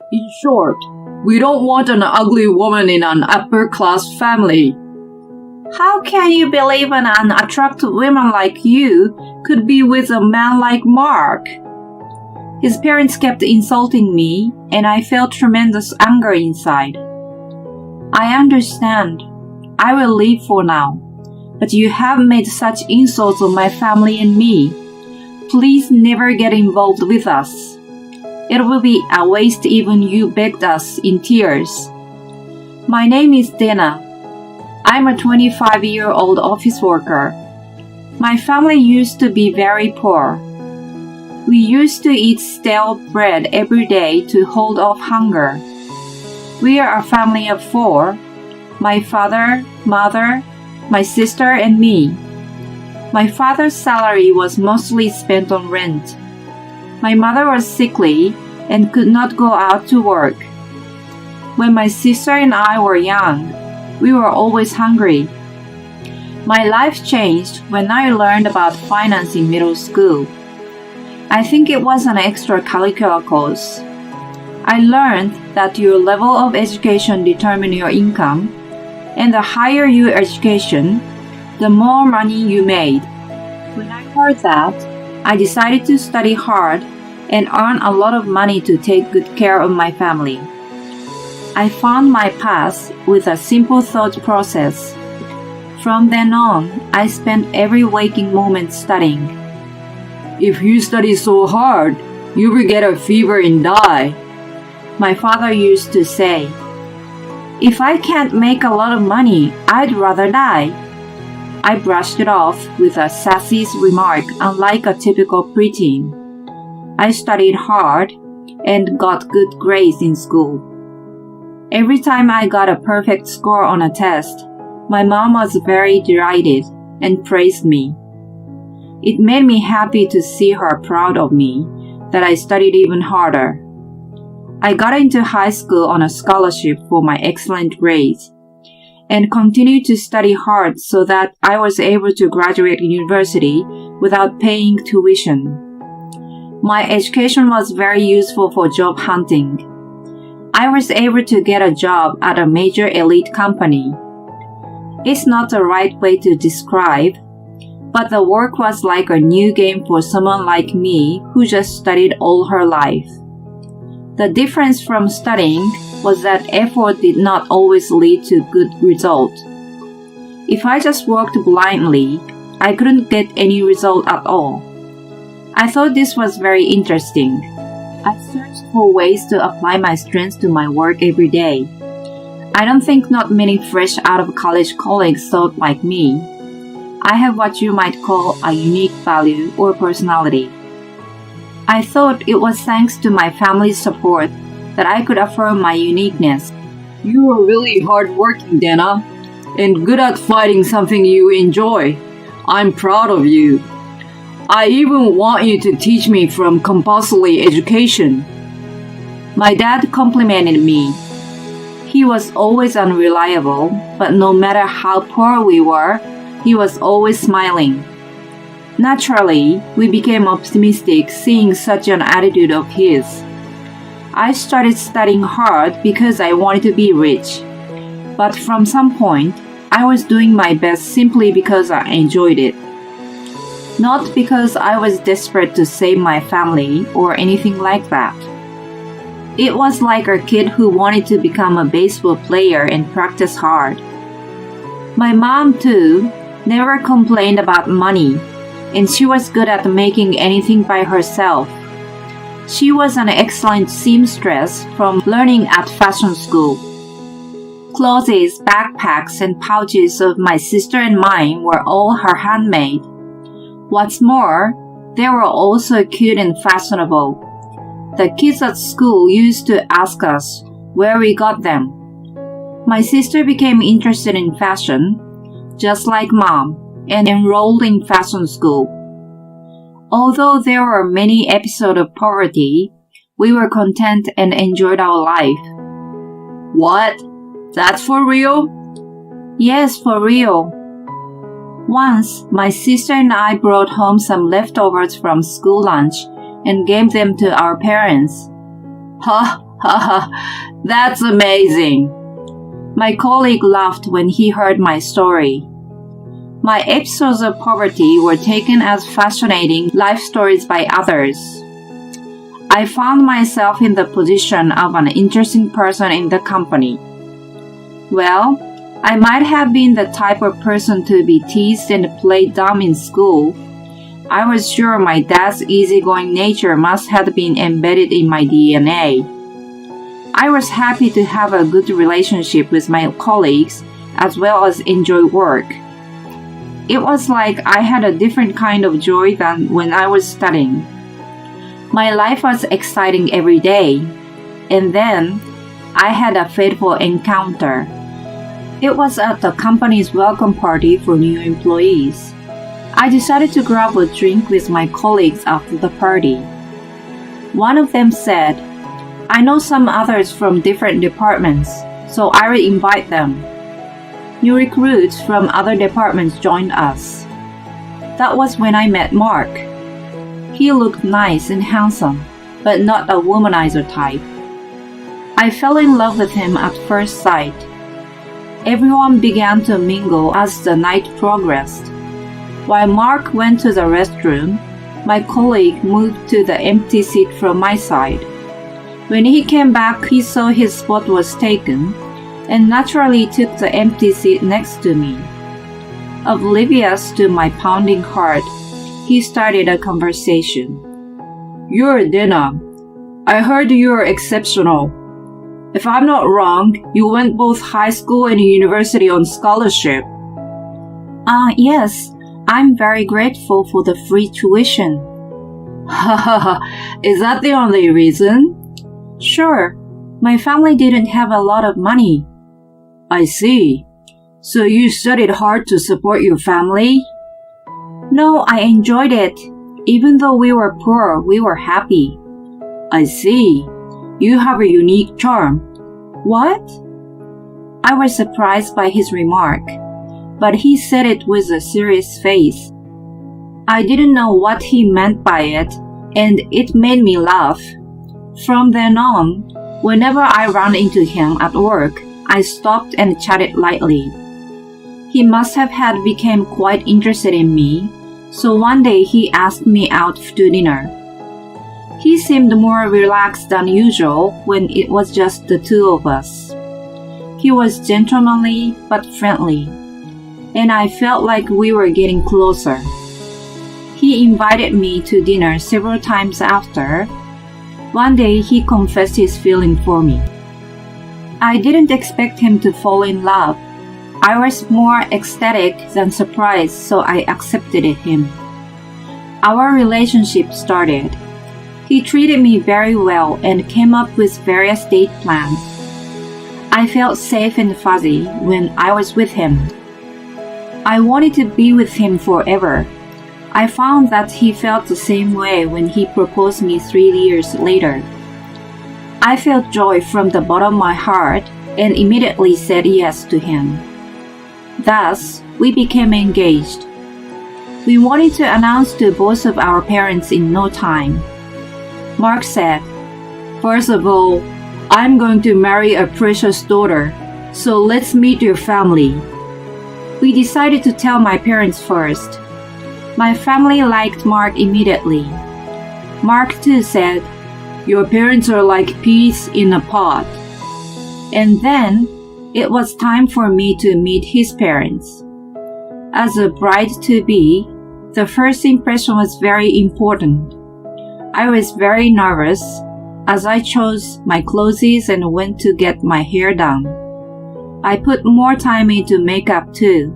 In short, we don't want an ugly woman in an upper-class family. How can you believe an unattractive woman like you could be with a man like Mark? His parents kept insulting me, and I felt tremendous anger inside. I understand. I will leave for now. But you have made such insults on my family and me. Please never get involved with us. It will be a waste even you begged us in tears. My name is Dana. I'm a 25-year-old office worker. My family used to be very poor. We used to eat stale bread every day to hold off hunger. We are a family of 4. My father, mother, my sister, and me. My father's salary was mostly spent on rent. My mother was sickly and could not go out to work. When my sister and I were young, we were always hungry. My life changed when I learned about finance in middle school. I think it was an extracurricular course. I learned that your level of education determines your income, and the higher your education, the more money you made. When I heard that, I decided to study hard and earn a lot of money to take good care of my family. I found my path with a simple thought process. From then on, I spent every waking moment studying. If you study so hard, you will get a fever and die, my father used to say. If I can't make a lot of money, I'd rather die. I brushed it off with a sassy remark, unlike a typical preteen. I studied hard and got good grades in school. Every time I got a perfect score on a test, my mom was very delighted and praised me. It made me happy to see her proud of me that I studied even harder. I got into high school on a scholarship for my excellent grades and continued to study hard so that I was able to graduate university without paying tuition. My education was very useful for job hunting. I was able to get a job at a major elite company. It's not the right way to describe, but the work was like a new game for someone like me who just studied all her life. The difference from studying was that effort did not always lead to good results. If I just worked blindly, I couldn't get any result at all. I thought this was very interesting. I searched for ways to apply my strengths to my work every day. I don't think not many fresh out of college colleagues thought like me. I have what you might call a unique value or personality. I thought it was thanks to my family's support that I could affirm my uniqueness. You are really hardworking, Dana, and good at finding something you enjoy. I'm proud of you. I even want you to teach me from compulsory education. My dad complimented me. He was always unreliable, but no matter how poor we were, he was always smiling. Naturally, we became optimistic seeing such an attitude of his. I started studying hard because I wanted to be rich. But from some point, I was doing my best simply because I enjoyed it. Not because I was desperate to save my family or anything like that. It was like a kid who wanted to become a baseball player and practice hard. My mom, too, never complained about money, and she was good at making anything by herself. She was an excellent seamstress from learning at fashion school. Clothes, backpacks, and pouches of my sister and mine were all her handmade. What's more, they were also cute and fashionable. The kids at school used to ask us where we got them. My sister became interested in fashion, just like mom, and enrolled in fashion school. Although there were many episodes of poverty, we were content and enjoyed our life. What? That's for real? Yes, for real. Once, my sister and I brought home some leftovers from school lunch and gave them to our parents. Huh? Haha, that's amazing. My colleague laughed when he heard my story. My episodes of poverty were taken as fascinating life stories by others. I found myself in the position of an interesting person in the company. Well, I might have been the type of person to be teased and played dumb in school. I was sure my dad's easygoing nature must have been embedded in my DNA. I was happy to have a good relationship with my colleagues as well as enjoy work. It was like I had a different kind of joy than when I was studying. My life was exciting every day, and then I had a fateful encounter. It was at the company's welcome party for new employees. I decided to grab a drink with my colleagues after the party. One of them said, "I know some others from different departments, so I will invite them." New recruits from other departments joined us. That was when I met Mark. He looked nice and handsome, but not a womanizer type. I fell in love with him at first sight. Everyone began to mingle as the night progressed. While Mark went to the restroom, my colleague moved to the empty seat from my side. When he came back, he saw his spot was taken and naturally took the empty seat next to me. Oblivious to my pounding heart, he started a conversation. "You're Dina. I heard you're exceptional. If I'm not wrong, you went both high school and university on scholarship." Yes, I'm very grateful for the free tuition." Haha, is that the only reason? "Sure, my family didn't have a lot of money." I see. So you studied hard to support your family? "No, I enjoyed it. Even though we were poor, we were happy." I see. You have a unique charm. "What?" I was surprised by his remark, but he said it with a serious face. I didn't know what he meant by it, and it made me laugh. From then on, whenever I ran into him at work, I stopped and chatted lightly. He must have had become quite interested in me, so one day he asked me out to dinner. He seemed more relaxed than usual when it was just the two of us. He was gentlemanly but friendly, and I felt like we were getting closer. He invited me to dinner several times after. One day he confessed his feeling for me. I didn't expect him to fall in love. I was more ecstatic than surprised, so I accepted him. Our relationship started. He treated me very well and came up with various date plans. I felt safe and fuzzy when I was with him. I wanted to be with him forever. I found that he felt the same way when he proposed me 3 years later. I felt joy from the bottom of my heart and immediately said yes to him. Thus, we became engaged. We wanted to announce to both of our parents in no time. Mark said, "First of all, I'm going to marry a precious daughter, so let's meet your family." We decided to tell my parents first. My family liked Mark immediately. Mark too said, "Your parents are like peas in a pod." And then, it was time for me to meet his parents. As a bride-to-be, the first impression was very important. I was very nervous as I chose my clothes and went to get my hair done. I put more time into makeup too.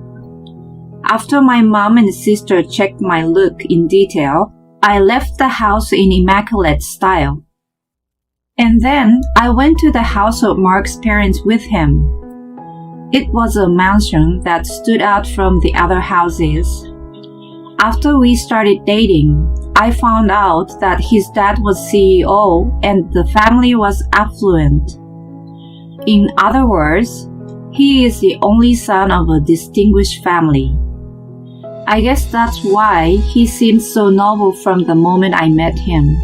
After my mom and sister checked my look in detail, I left the house in immaculate style. And then I went to the house of Mark's parents with him. It was a mansion that stood out from the other houses. After we started dating, I found out that his dad was CEO and the family was affluent. In other words, he is the only son of a distinguished family. I guess that's why he seemed so noble from the moment I met him.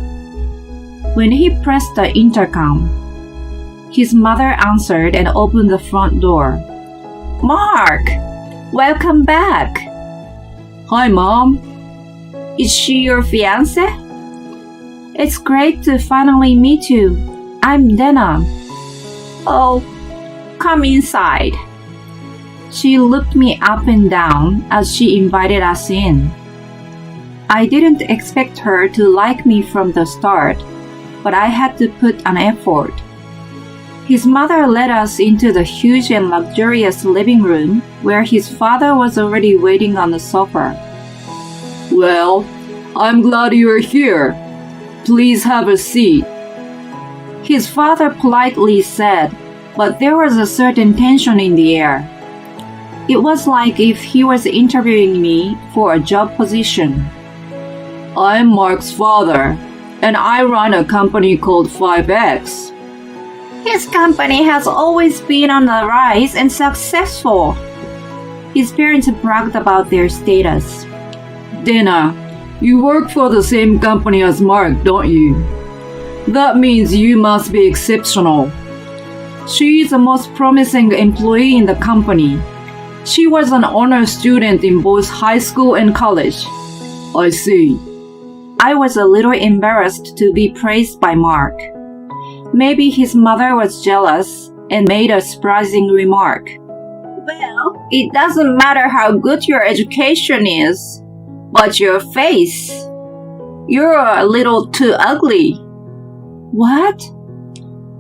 When he pressed the intercom, His mother answered and opened the front door. Mark, welcome back. Hi, Mom. Is she your fiance? It's great to finally meet you. I'm Dana. Oh, come inside. She looked me up and down as she invited us in. I didn't expect her to like me from the start, but I had to put an effort. His mother led us into the huge and luxurious living room where his father was already waiting on the sofa. Well, I'm glad you're here. Please have a seat. His father politely said, but there was a certain tension in the air. It was like if he was interviewing me for a job position. I'm Mark's father, and I run a company called 5X. His company has always been on the rise and successful. His parents bragged about their status. Dana, you work for the same company as Mark, don't you? That means you must be exceptional. She is the most promising employee in the company. She was an honor student in both high school and college. I see. I was a little embarrassed to be praised by Mark. Maybe his mother was jealous and made a surprising remark. Well, it doesn't matter how good your education is, but your face. You're a little too ugly. What?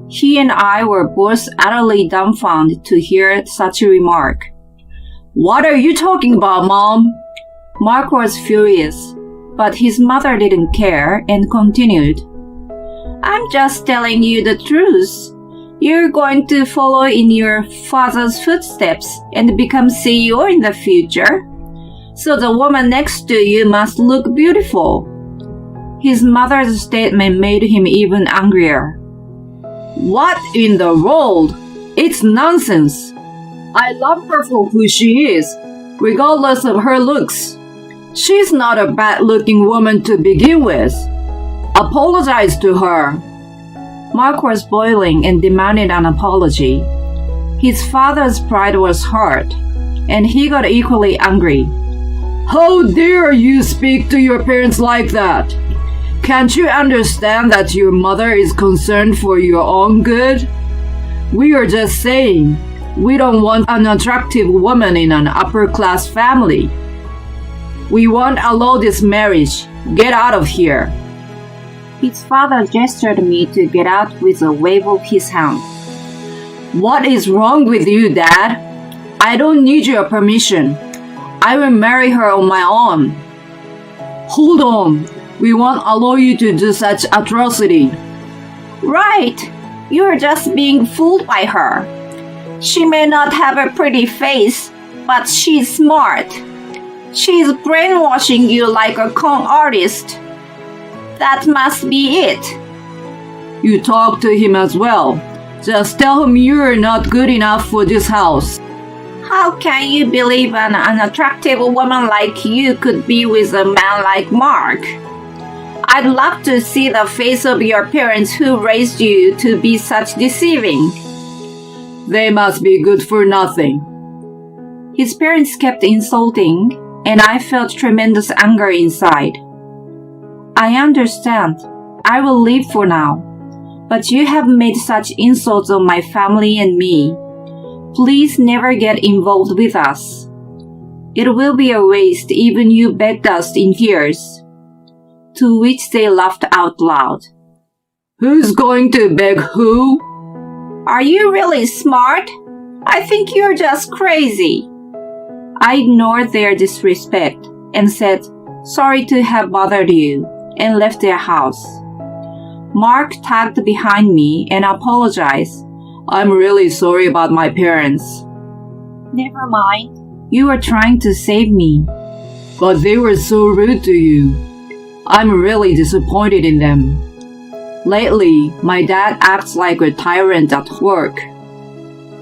He and I were both utterly dumbfounded to hear such a remark. What are you talking about, Mom? Mark was furious, but his mother didn't care and continued. I'm just telling you the truth. You're going to follow in your father's footsteps and become CEO in the future. So the woman next to you must look beautiful. His mother's statement made him even angrier. What in the world? It's nonsense. I love her for who she is, regardless of her looks. She's not a bad-looking woman to begin with. Apologize to her. Mark was boiling and demanded an apology. His father's pride was hurt, and he got equally angry. How dare you speak to your parents like that? Can't you understand that your mother is concerned for your own good? We are just saying, we don't want an attractive woman in an upper-class family. We won't allow this marriage. Get out of here. His father gestured me to get out with a wave of his hand. What is wrong with you, Dad? I don't need your permission. I will marry her on my own. Hold on. We won't allow you to do such atrocity. Right. You're just being fooled by her. She may not have a pretty face, but she's smart. She's brainwashing you like a con artist. That must be it. You talk to him as well. Just tell him you're not good enough for this house. How can you believe an unattractive woman like you could be with a man like Mark? I'd love to see the face of your parents who raised you to be such deceiving. They must be good for nothing. His parents kept insulting, and I felt tremendous anger inside. I understand. I will leave for now. But you have made such insults on my family and me. Please never get involved with us. It will be a waste even you begged us in tears. To which they laughed out loud. Who's going to beg who? Are you really smart? I think you're just crazy. I ignored their disrespect and said, sorry to have bothered you, and left their house. Mark tagged behind me and apologized. I'm really sorry about my parents. Never mind. You were trying to save me. But they were so rude to you. I'm really disappointed in them. Lately, my dad acts like a tyrant at work.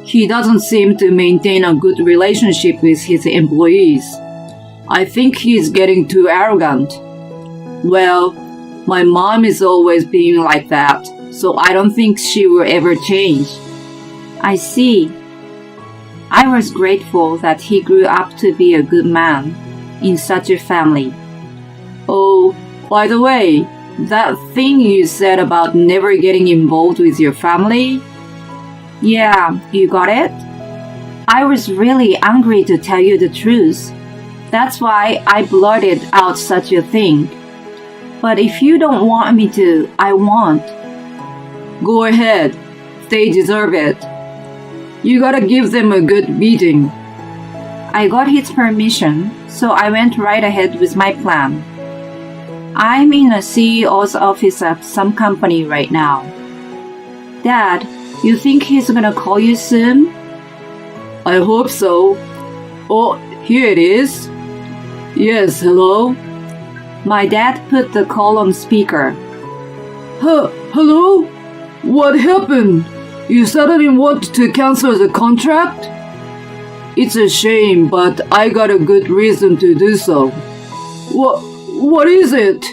He doesn't seem to maintain a good relationship with his employees. I think he's getting too arrogant. Well, my mom is always being like that, so I don't think she will ever change. I see. I was grateful that he grew up to be a good man in such a family. Oh, by the way, that thing you said about never getting involved with your family? Yeah, you got it? I was really angry to tell you the truth. That's why I blurted out such a thing. But if you don't want me to, I won't. Go ahead. They deserve it. You gotta give them a good beating. I got his permission, so I went right ahead with my plan. I'm in a CEO's office at some company right now. Dad, you think he's gonna call you soon? I hope so. Oh, here it is. Yes, hello? My dad put the call on speaker. Hello? What happened? You suddenly want to cancel the contract? It's a shame, but I got a good reason to do so. What is it?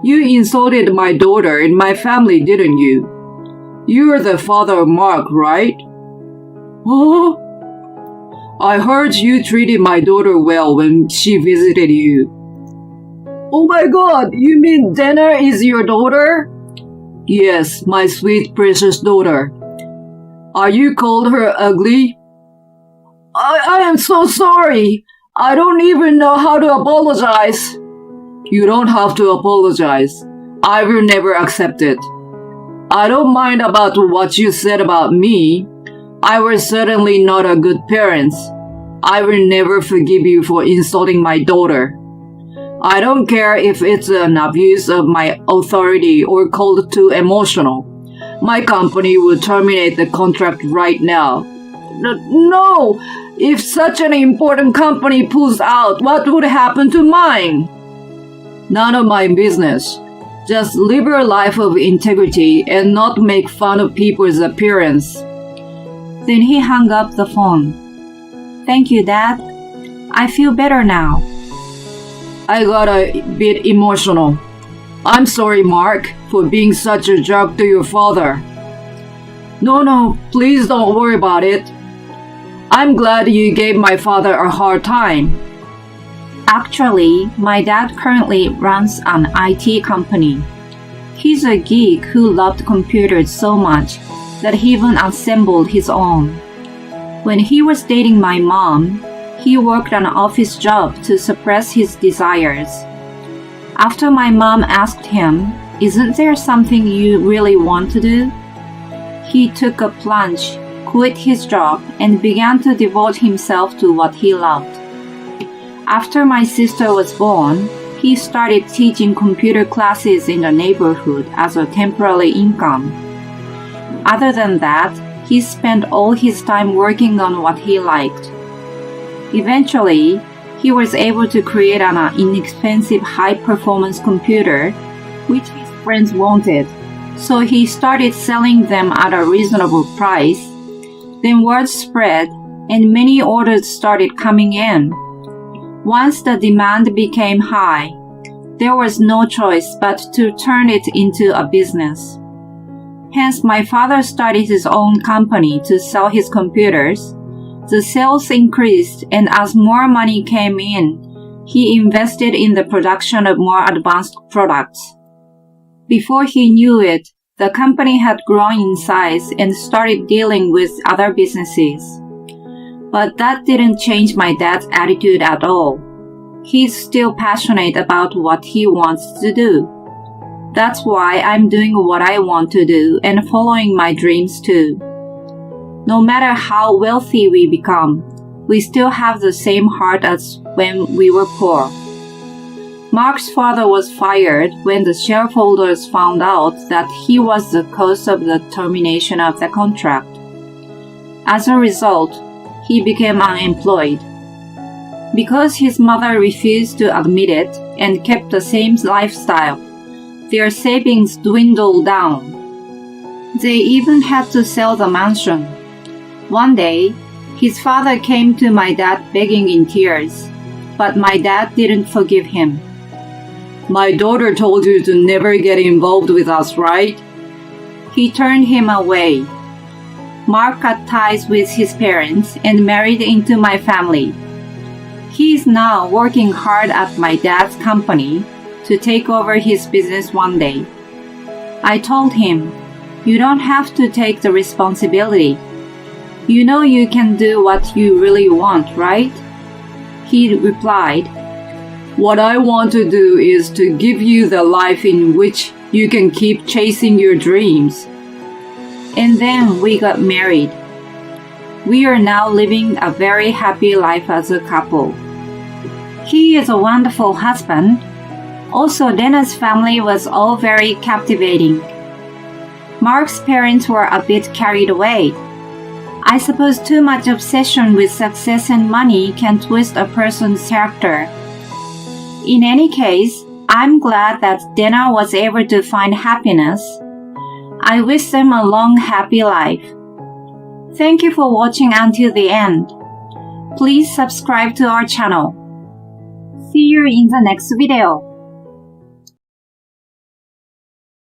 You insulted my daughter and my family, didn't you? You're the father of Mark, right? Huh? I heard you treated my daughter well when she visited you. Oh my god, you mean Dana is your daughter? Yes, my sweet precious daughter. Are you called her ugly? I am so sorry. I don't even know how to apologize. You don't have to apologize. I will never accept it. I don't mind about what you said about me. I was certainly not a good parent. I will never forgive you for insulting my daughter. I don't care if it's an abuse of my authority or called too emotional. My company will terminate the contract right now. No! If such an important company pulls out, what would happen to mine? None of my business. Just live your life of integrity and not make fun of people's appearance. Then he hung up the phone. Thank you, Dad. I feel better now. I got a bit emotional. I'm sorry, Mark, for being such a jerk to your father. No, please don't worry about it. I'm glad you gave my father a hard time. Actually, my dad currently runs an IT company. He's a geek who loved computers so much that he even assembled his own. When he was dating my mom, he worked an office job to suppress his desires. After my mom asked him, "Isn't there something you really want to do?" he took a plunge, quit his job, and began to devote himself to what he loved. After my sister was born, he started teaching computer classes in the neighborhood as a temporary income. Other than that, he spent all his time working on what he liked. Eventually, he was able to create an inexpensive high-performance computer, which his friends wanted, so he started selling them at a reasonable price. Then word spread, and many orders started coming in. Once the demand became high, there was no choice but to turn it into a business. Hence, my father started his own company to sell his computers. The sales increased, and as more money came in, he invested in the production of more advanced products. Before he knew it, the company had grown in size and started dealing with other businesses. But that didn't change my dad's attitude at all. He's still passionate about what he wants to do. That's why I'm doing what I want to do and following my dreams too. No matter how wealthy we become, we still have the same heart as when we were poor. Mark's father was fired when the shareholders found out that he was the cause of the termination of the contract. As a result, he became unemployed. Because his mother refused to admit it and kept the same lifestyle, their savings dwindled down. They even had to sell the mansion. One day, his father came to my dad begging in tears, but my dad didn't forgive him. My daughter told you to never get involved with us, right? He turned him away. Mark cut ties with his parents and married into my family. He is now working hard at my dad's company to take over his business one day. I told him, "You don't have to take the responsibility. You know you can do what you really want, right?" He replied, "What I want to do is to give you the life in which you can keep chasing your dreams." And then we got married. We are now living a very happy life as a couple. He is a wonderful husband. Also, Dana's family was all very captivating. Mark's parents were a bit carried away. I suppose too much obsession with success and money can twist a person's character. In any case, I'm glad that Dana was able to find happiness. I wish them a long, happy life. Thank you for watching until the end. Please subscribe to our channel. See you in the next video.